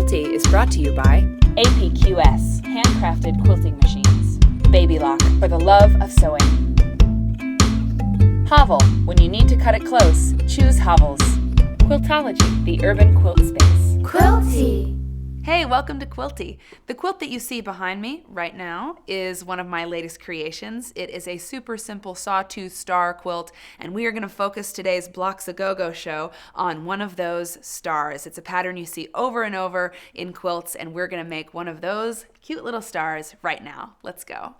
Quilty is brought to you by APQS, handcrafted quilting machines. Baby Lock, for the love of sewing. Havel, when you need to cut it close, choose Havel's. Quiltology, the urban quilt space. Quilty! Hey, welcome to Quilty. The quilt that you see behind me right now is one of my latest creations. It is a super simple Sawtooth star quilt, and we are going to focus today's Blocks a Go-Go show on one of those stars. It's a pattern you see over and over in quilts, and we're going to make one of those cute little stars right now. Let's go.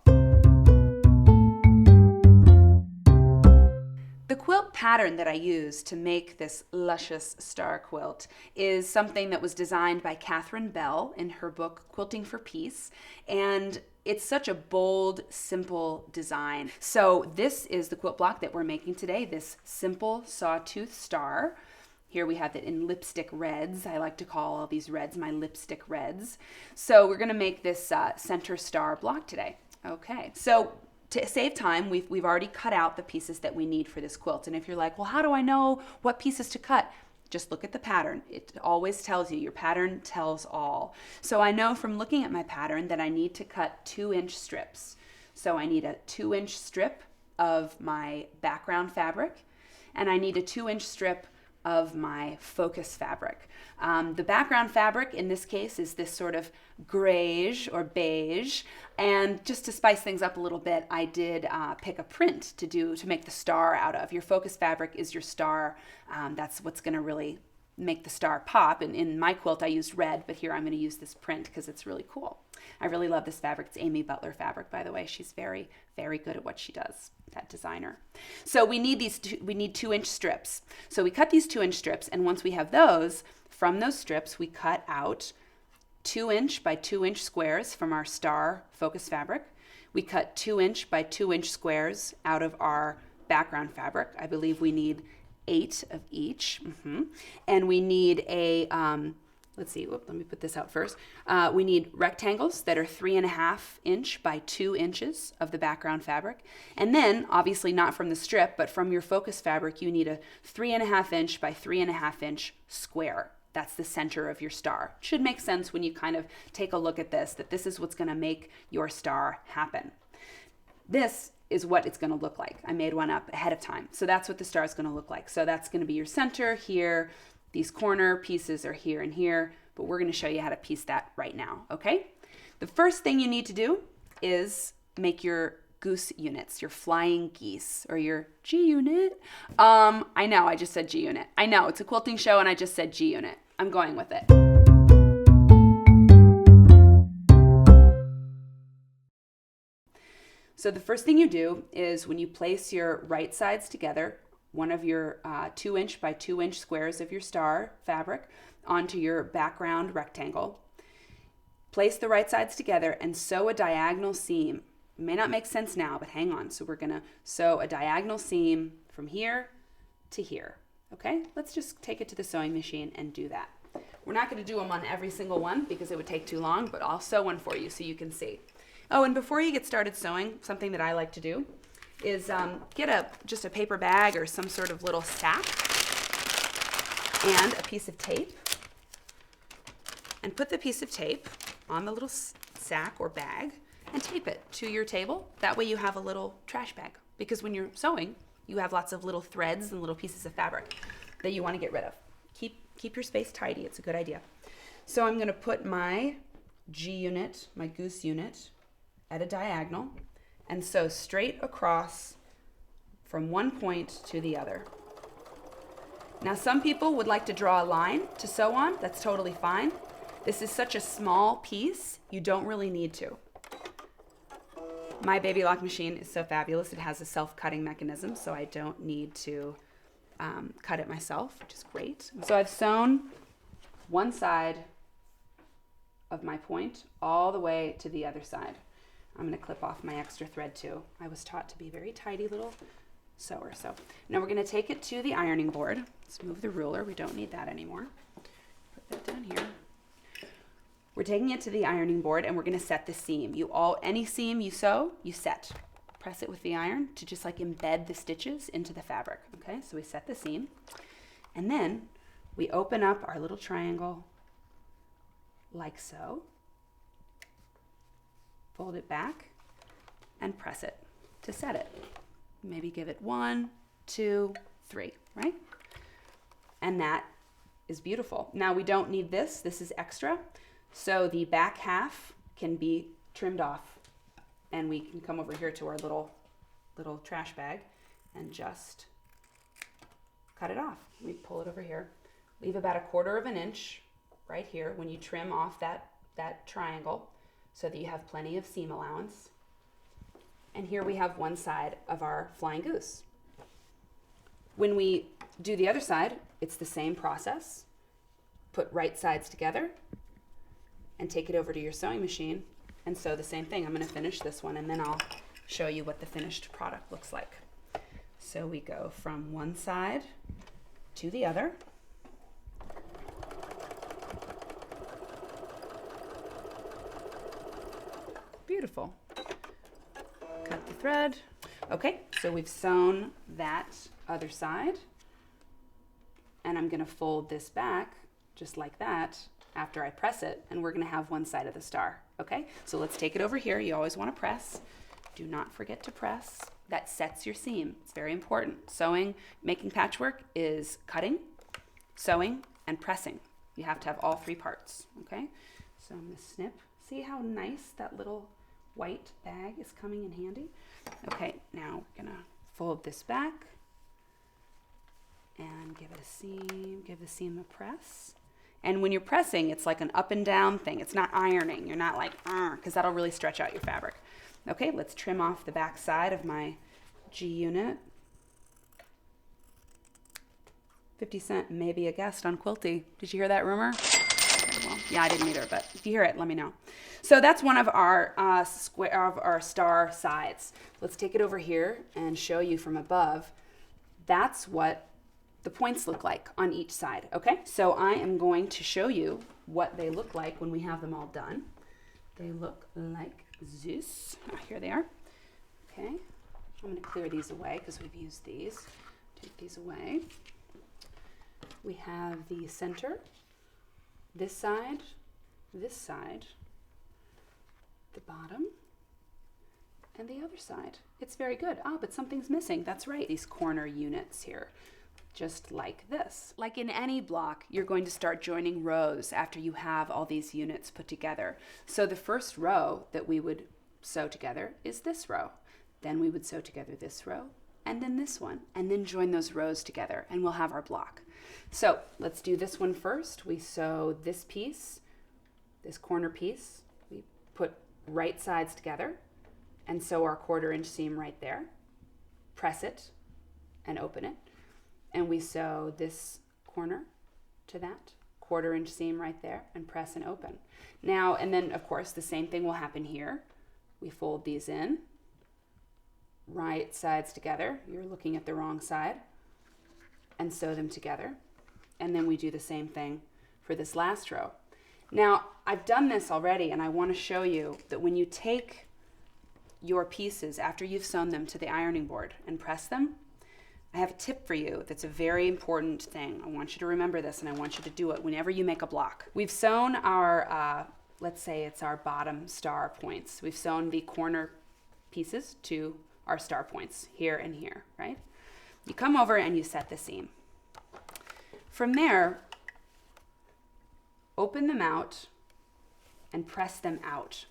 The quilt pattern that I use to make this luscious star quilt is something that was designed by Catherine Bell in her book Quilting for Peace, and it's such a bold, simple design. So this is the quilt block that we're making today, this simple sawtooth star. Here we have it in lipstick reds. I like to call all these reds my lipstick reds. So we're going to make this center star block today. Okay, so to save time, we've already cut out the pieces that we need for this quilt. And if you're like, well, how do I know what pieces to cut? Just look at the pattern. It always tells you. Your pattern tells all. So I know from looking at my pattern that I need to cut 2-inch strips. So I need a 2-inch strip of my background fabric, and I need a 2-inch strip of my focus fabric. The background fabric in this case is this sort of grayish or beige, and just to spice things up a little bit, I did pick a print to make the star out of. Your focus fabric is your star. That's what's going to really make the star pop. And in my quilt I used red, but here I'm going to use this print because it's really cool. I really love this fabric. It's Amy Butler fabric, by the way. She's very, very good at what she does, that designer. So we need 2-inch strips. So we cut these 2-inch strips, and once we have those, from those strips we cut out 2-inch by 2-inch squares from our star focus fabric. We cut 2-inch by 2-inch squares out of our background fabric. I believe we need 8 of each. And we need a, let's see, let me put this out first. We need rectangles that are 3.5 inch by 2 inches of the background fabric. And then, obviously not from the strip, but from your focus fabric, you need a 3.5 inch by 3.5 inch square. That's the center of your star. It should make sense when you kind of take a look at this, that this is what's going to make your star happen. This is what it's going to look like. I made one up ahead of time. So that's what the star is going to look like. So that's going to be your center here. These corner pieces are here and here, but we're going to show you how to piece that right now, okay? The first thing you need to do is make your goose units, your flying geese, or your G-unit. I know, I just said G-unit. I know, it's a quilting show and I just said G-unit. I'm going with it. So the first thing you do is when you place your right sides together, one of your 2-inch by 2-inch squares of your star fabric onto your background rectangle, place the right sides together and sew a diagonal seam. It may not make sense now, but hang on. So we're going to sew a diagonal seam from here to here. Okay, let's just take it to the sewing machine and do that. We're not going to do them on every single one because it would take too long, but I'll sew one for you so you can see. Oh, and before you get started sewing, something that I like to do is get just a paper bag or some sort of little sack and a piece of tape, and put the piece of tape on the little sack or bag and tape it to your table. That way you have a little trash bag, because when you're sewing, you have lots of little threads and little pieces of fabric that you want to get rid of. Keep your space tidy. It's a good idea. So I'm going to put my G-unit, my goose unit, at a diagonal and sew straight across from one point to the other. Now some people would like to draw a line to sew on. That's totally fine. This is such a small piece, you don't really need to. My Baby Lock machine is so fabulous. It has a self-cutting mechanism, so I don't need to cut it myself, which is great. So I've sewn one side of my point all the way to the other side. I'm going to clip off my extra thread too. I was taught to be a very tidy little sewer. So now we're going to take it to the ironing board. Let's move the ruler. We don't need that anymore. Put that down here. We're taking it to the ironing board and we're going to set the seam. Any seam you sew, you set. Press it with the iron to just like embed the stitches into the fabric. Okay, so we set the seam. And then we open up our little triangle like so. Fold it back and press it to set it. Maybe give it 1, 2, 3, right? And that is beautiful. Now we don't need this. This is extra. So the back half can be trimmed off, and we can come over here to our little trash bag and just cut it off. We pull it over here. Leave about 1/4 of an inch right here when you trim off that triangle so that you have plenty of seam allowance. And here we have one side of our flying goose. When we do the other side, it's the same process. Put right sides together and take it over to your sewing machine and sew the same thing. I'm going to finish this one and then I'll show you what the finished product looks like. So we go from one side to the other. Beautiful. Cut the thread. Okay, so we've sewn that other side, and I'm going to fold this back just like that after I press it, and we're going to have one side of the star. Okay, so let's take it over here. You always want to press. Do not forget to press. That sets your seam. It's very important. Sewing, making patchwork is cutting, sewing, and pressing. You have to have all 3 parts. Okay, so I'm going to snip. See how nice that little white bag is coming in handy? Okay, now we're gonna fold this back and give it a seam, give the seam a press. And when you're pressing, it's like an up and down thing. It's not ironing. You're not like, because that'll really stretch out your fabric. Okay, let's trim off the back side of my G unit. 50 cent, maybe a guest on Quilty. Did you hear that rumor? Well, yeah, I didn't either, but if you hear it, let me know. So that's one of our star sides. Let's take it over here and show you from above. That's what the points look like on each side, okay? So I am going to show you what they look like when we have them all done. They look like this. Oh, here they are. Okay, I'm gonna clear these away because we've used these. Take these away. We have the center, this side, the bottom, and the other side. It's very good. Ah, but something's missing. That's right, these corner units here, just like this. Like in any block, you're going to start joining rows after you have all these units put together. So the first row that we would sew together is this row. Then we would sew together this row, and then this one, and then join those rows together, and we'll have our block. So let's do this one first. We sew this piece, this corner piece. We put right sides together and sew our 1/4 inch seam right there. Press it and open it. And we sew this corner to that 1/4 inch seam right there and press and open. Now, and then of course the same thing will happen here. We fold these in, right sides together. You're looking at the wrong side, and sew them together. And then we do the same thing for this last row. Now, I've done this already, and I want to show you that when you take your pieces after you've sewn them to the ironing board and press them, I have a tip for you that's a very important thing. I want you to remember this, and I want you to do it whenever you make a block. We've sewn our, let's say it's our bottom star points. We've sewn the corner pieces to our star points here and here, right? You come over and you set the seam. From there, open them out and press them out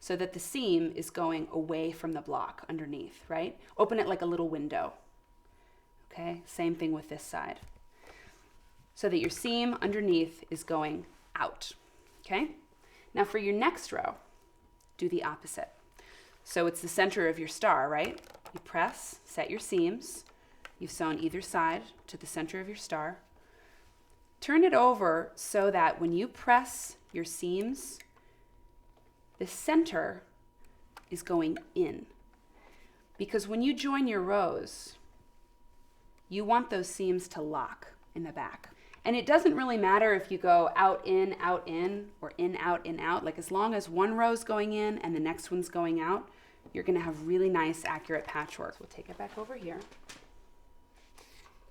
so that the seam is going away from the block underneath, right? Open it like a little window, okay? Same thing with this side. So that your seam underneath is going out, okay? Now for your next row, do the opposite. So it's the center of your star, right? You press, set your seams. You've sewn either side to the center of your star. Turn it over so that when you press your seams, the center is going in. Because when you join your rows, you want those seams to lock in the back. And it doesn't really matter if you go out, in, or in, out. Like as long as one row's going in and the next one's going out, you're gonna have really nice, accurate patchwork. We'll take it back over here.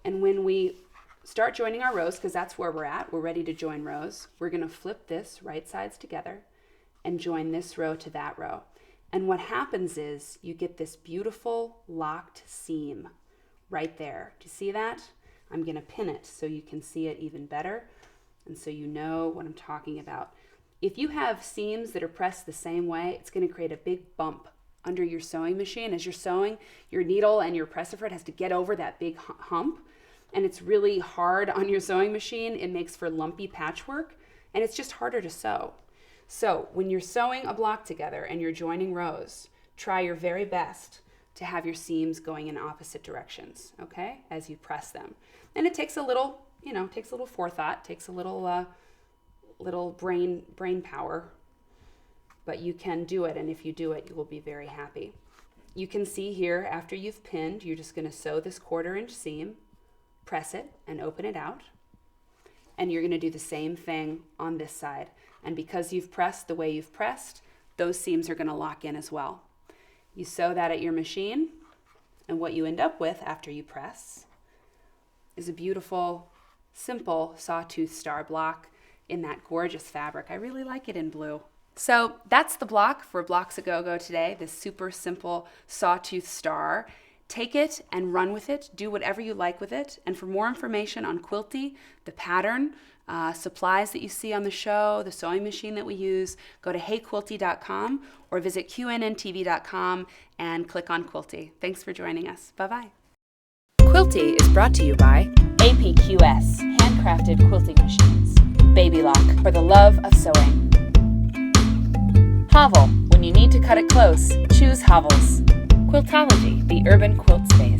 And when we start joining our rows because that's where we're at. We're ready to join rows. We're going to flip this right sides together and join this row to that row. And what happens is you get this beautiful locked seam right there. Do you see that? I'm going to pin it so you can see it even better and so you know what I'm talking about. If you have seams that are pressed the same way, it's going to create a big bump under your sewing machine. As you're sewing, your needle and your press-a-fret has to get over that big hump, and it's really hard on your sewing machine. It makes for lumpy patchwork, and it's just harder to sew. So when you're sewing a block together and you're joining rows, try your very best to have your seams going in opposite directions, okay, as you press them. And it takes a little, takes a little forethought, takes a little brain power, but you can do it, and if you do it, you will be very happy. You can see here, after you've pinned, you're just going to sew this 1/4 inch seam, press it, and open it out. And you're going to do the same thing on this side. And because you've pressed the way you've pressed, those seams are going to lock in as well. You sew that at your machine, and what you end up with after you press is a beautiful, simple sawtooth star block in that gorgeous fabric. I really like it in blue. So that's the block for Blocks A Go-Go today, this super simple sawtooth star. Take it and run with it. Do whatever you like with it. And for more information on Quilty, the pattern, supplies that you see on the show, the sewing machine that we use, go to heyquilty.com or visit qnntv.com and click on Quilty. Thanks for joining us. Bye-bye. Quilty is brought to you by APQS, handcrafted quilting machines. Baby Lock, for the love of sewing. Havel, when you need to cut it close, choose Havel's. Quiltology, the urban quilt space.